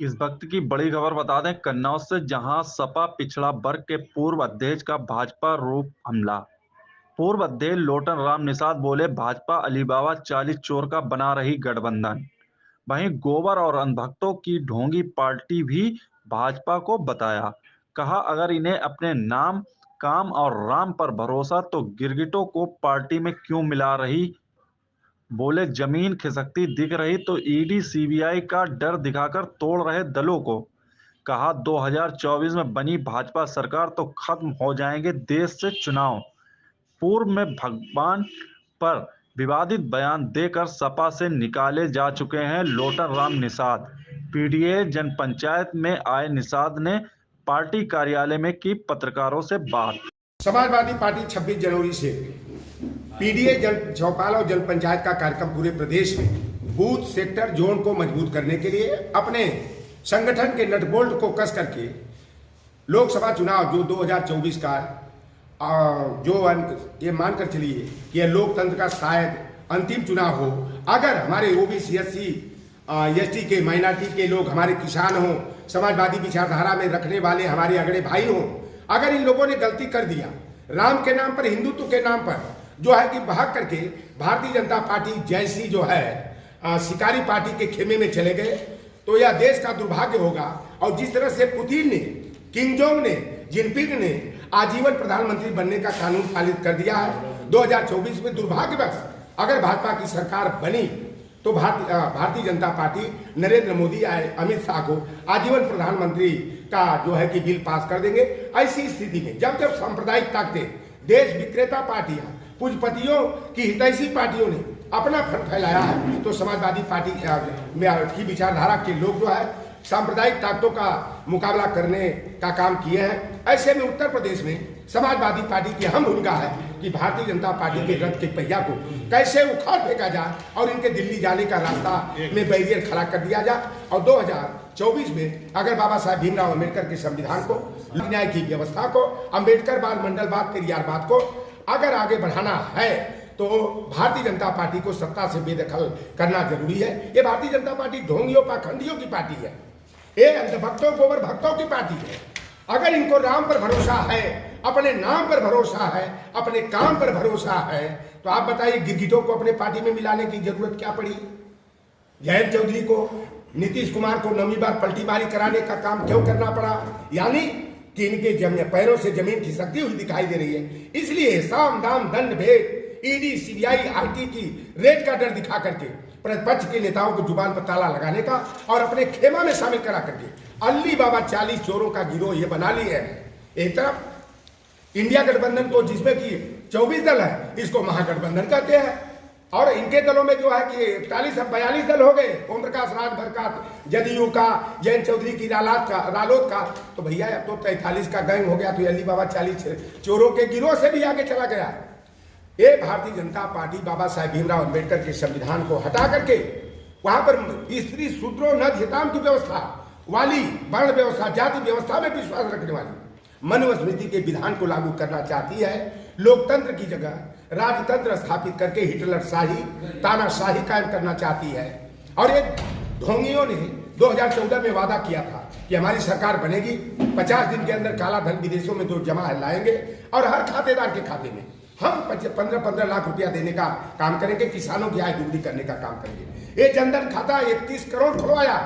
इस वक्त की बड़ी खबर बता दें कन्नौज से, जहां सपा पिछड़ा वर्ग के पूर्व अध्यक्ष का भाजपा रोप हमला। पूर्व अध्यक्ष लोटन राम निषाद बोले, भाजपा अलीबाबा 40 चोर का बना रही गठबंधन। वहीं गोबर और अंधभक्तों की ढोंगी पार्टी भी भाजपा को बताया। कहा, अगर इन्हें अपने नाम, काम और राम पर भरोसा तो गिरगिटों को पार्टी में क्यों मिला रही। बोले, जमीन खिसकती दिख रही तो ईडी सीबीआई का डर दिखाकर तोड़ रहे दलों को। कहा, 2024 में बनी भाजपा सरकार तो खत्म हो जाएंगे देश से चुनाव। पूर्व में भगवान पर विवादित बयान देकर सपा से निकाले जा चुके हैं लोटन राम निषाद। पीडीए जनपंचायत में आए निषाद ने पार्टी कार्यालय में की पत्रकारों से बात। समाजवादी पार्टी 26 जनवरी से पीडीए जन चौपाल और जन पंचायत का कार्यक्रम पूरे प्रदेश में बूथ सेक्टर जोन को मजबूत करने के लिए अपने संगठन के नटबोल्ट को कस करके लोकसभा चुनाव जो 2024 का जो ये मानकर चलिए कि यह लोकतंत्र का शायद अंतिम चुनाव हो। अगर हमारे ओबीसी एससी एसटी के माइनॉरिटी के लोग, हमारे किसान हों, समाजवादी विचारधारा में रखने वाले हमारे अगड़े भाई हों, अगर इन लोगों ने गलती कर दिया, राम के नाम पर, हिंदुत्व के नाम पर जो है कि भाग करके भारतीय जनता पार्टी जैसी जो है शिकारी पार्टी के खेमे में चले गए, तो यह देश का दुर्भाग्य होगा। और जिस तरह से पुतिन ने, किम जोंग ने, जिनपिंग ने आजीवन प्रधानमंत्री बनने का कानून पारित कर दिया है 2024 में, दुर्भाग्यवश अगर भाजपा की सरकार बनी तो भारतीय जनता पार्टी नरेंद्र मोदी अमित शाह को आजीवन प्रधानमंत्री का जो है कि बिल पास कर देंगे। ऐसी स्थिति में जब जब सांप्रदायिक ताकतें, देश विक्रेता पार्टियां, पूंजीपतियों की हितैषी पार्टियों ने अपना फंड फैलाया है, तो समाजवादी पार्टी की विचारधारा के लोग जो है सांप्रदायिक ताकतों का मुकाबला करने का काम किए हैं। ऐसे में उत्तर प्रदेश में समाजवादी पार्टी की अहम भूमिका है कि भारतीय जनता पार्टी के रथ के पहिया को कैसे उखाड़ फेंका जाए और इनके दिल्ली जाने का रास्ता में बैरियर खड़ा कर दिया जाए। और 2024 में अगर बाबा साहब भीमराव अम्बेडकर के संविधान को, न्याय की व्यवस्था को, अम्बेडकर बाद, मंडलवाद, पेरियारवाद को अगर आगे बढ़ाना है तो भारतीय जनता पार्टी को सत्ता से बेदखल करना जरूरी है। ये भारतीय जनता पार्टी ढोंगियों, पाखंडियों की पार्टी है, ये अंधभक्तों, गोबर भक्तों की पार्टी है। अगर इनको राम पर भरोसा है, अपने नाम पर भरोसा है, अपने काम पर भरोसा है, तो आप बताइए गिरगिटों को अपने पार्टी में मिलाने की जरूरत क्या पड़ी। जयंत चौधरी को, नीतीश कुमार को नौवीं बार पलटीमारी कराने का काम क्यों करना पड़ा। यानी कि इनके पैरों से जमीन खिसकती हुई दिखाई दे रही है। इसलिए साम दाम दंड भेद, ईडी सीबीआई आईटी की रेड का डर दिखा करके प्रतिपक्ष के नेताओं को जुबान पर ताला लगाने का और अपने खेमा में शामिल करा करके अली बाबा 40 चोरों का गिरोह ये बना ली है। एक तरफ इंडिया गठबंधन को, जिसमें कि 24 दल है, इसको महागठबंधन कहते हैं, और इनके दलों में जो है कि 41 अब 42 दल हो गए। ओम प्रकाश राजभर का, जदयू का, जयंत चौधरी की रालोद का, तो भैया अब तो 43 का गैंग हो गया। तो अली बाबा 40 चोरों के गिरोह से भी आगे चला गया। ये भारतीय जनता पार्टी बाबा साहेब भीमराव अम्बेडकर के संविधान को हटा करके वहां पर स्त्री शूद्रों नद हिताम की व्यवस्था वाली, वर्ण व्यवस्था, जाति व्यवस्था में विश्वास रखने वाली मनुस्मृति के विधान को लागू करना चाहती है। लोकतंत्र की जगह राजतंत्र स्थापित करके हिटलर शाही, तानाशाही कायम करना चाहती है। और ये ढोंगियों ने 2014 में वादा किया था कि हमारी सरकार बनेगी, 50 दिन के अंदर काला धन विदेशों में जो जमा है लाएंगे और हर खातेदार के खाते में हम 15-15 लाख रुपया देने का काम करेंगे, किसानों की आय दुगनी करने का काम करेंगे। ये जनधन खाता 31 करोड़ खुलवाया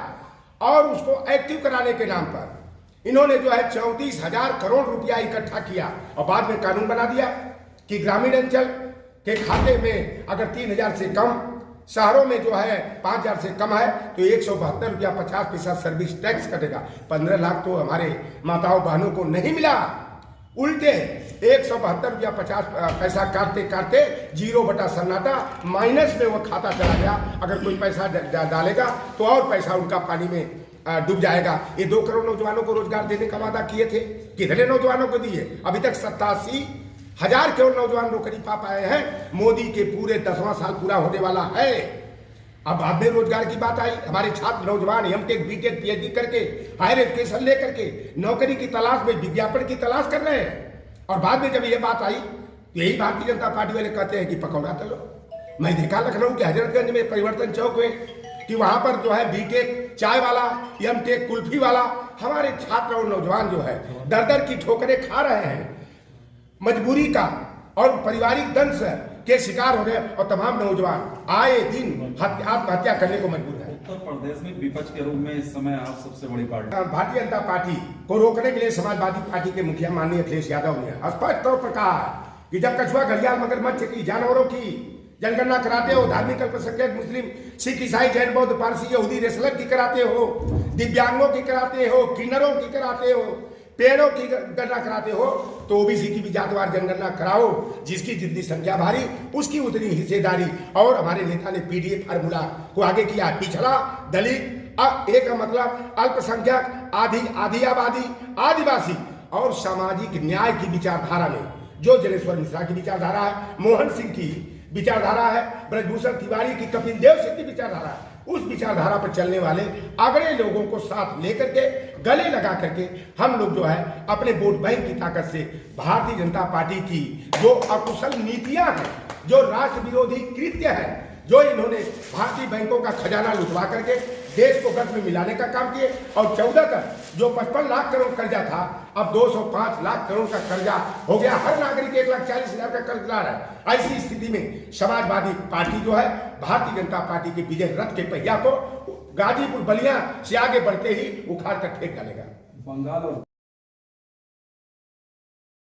और उसको एक्टिव कराने के नाम पर इन्होंने जो है 34,000 करोड़ रुपया इकट्ठा किया और बाद में कानून बना दिया कि ग्रामीण अंचल के खाते में अगर 3,000 से कम, शहरों में जो है 5,000 से कम है तो 172 रुपया 50% सर्विस टैक्स कटेगा। 15 लाख तो हमारे माताओं बहनों को नहीं मिला, उल्टे 172 रुपया 50 पैसा काटते काटते 0 बटा सन्नाटा, माइनस में वो खाता चला गया। अगर कोई पैसा डालेगा तो और पैसा उनका पानी में डूब जाएगा। ये 2 करोड़ नौजवानों को रोजगार देने का वादा किए थे, कितने नौजवानों को दिए? अभी तक 87,000 करोड़ नौजवान नौकरी पा पाए हैं। मोदी के पूरे 10वां साल पूरा होने वाला है। अब बाद में रोजगार की बात आई, हमारे छात्र नौजवान एमटेक, बीटेक, पीएचडी करके हायर एजुकेशन लेकर के नौकरी की तलाश में, विज्ञापन की तलाश कर रहे हैं। और बाद में जब ये बात आई तो यही भारतीय जनता पार्टी वाले कहते हैं कि पकौड़ा तलो। मैं देखा लखनऊ के हजरतगंज में, परिवर्तन चौक में कि वहां पर जो है बीटेक चाय वाला, एमटेक कुल्फी वाला, हमारे छात्र और नौजवान जो है दर दर की ठोकरें खा रहे हैं, मजबूरी का और पारिवारिक दंश के शिकार हो रहे हैं, और तमाम नौजवान आए दिन आत्महत्या करने को मजबूर है। उत्तर प्रदेश में विपक्ष के रूप में इस समय आप सबसे बड़ी पार्टी, भारतीय जनता पार्टी को रोकने के लिए समाजवादी पार्टी के मुखिया माननीय अखिलेश यादव ने स्पष्ट तौर पर कहा है कि जब कछुआ, घड़ियाल, मगरमच्छ की, जानवरों की जनगणना कराते हो, धार्मिक अल्पसंख्यक मुस्लिम, सिख, ईसाई, जैन, बौद्ध, पारसी, यहूदी, रेसलर की कराते हो, दिव्यांगों की कराते हो, किन्नरों की कराते हो, पेड़ों की गणना कराते हो, तो ओबीसी की भी जातवार जनगणना कराओ। जिसकी जितनी संख्या भारी उसकी उतनी हिस्सेदारी। और हमारे नेता ने पीडीए फार्मूला को आगे किया। पिछड़ा, दलित, एक मतलब अल्पसंख्यक, आधी आबादी, आदिवासी और सामाजिक न्याय की विचारधारा में जो जलेश्वर मिश्रा की विचारधारा है, मोहन सिंह की विचारधारा है, ब्रजभूषण तिवारी की, कपिल देव सिंह की विचारधारा है, उस विचारधारा पर चलने वाले अगले लोगों को साथ लेकर के, गले लगा करके हम लोग जो है अपने वोट बैंक की ताकत से भारतीय जनता पार्टी की जो अकुशल नीतियां हैं, जो राष्ट्र विरोधी कृत्य है, जो इन्होंने भारतीय बैंकों का खजाना लुटवा करके देश को कर्ज में मिलाने का काम किए, और 14 तक जो 55 लाख करोड़ कर्जा था अब 205 लाख करोड़ का कर्जा हो गया। हर नागरिक 1,40,000 का कर्जदार है। ऐसी स्थिति में समाजवादी पार्टी जो है भारतीय जनता पार्टी के विजय रथ के पहिया को गाजीपुर बलिया से आगे बढ़ते ही उखाड़ कर फेंक डालेगा। बंगाल और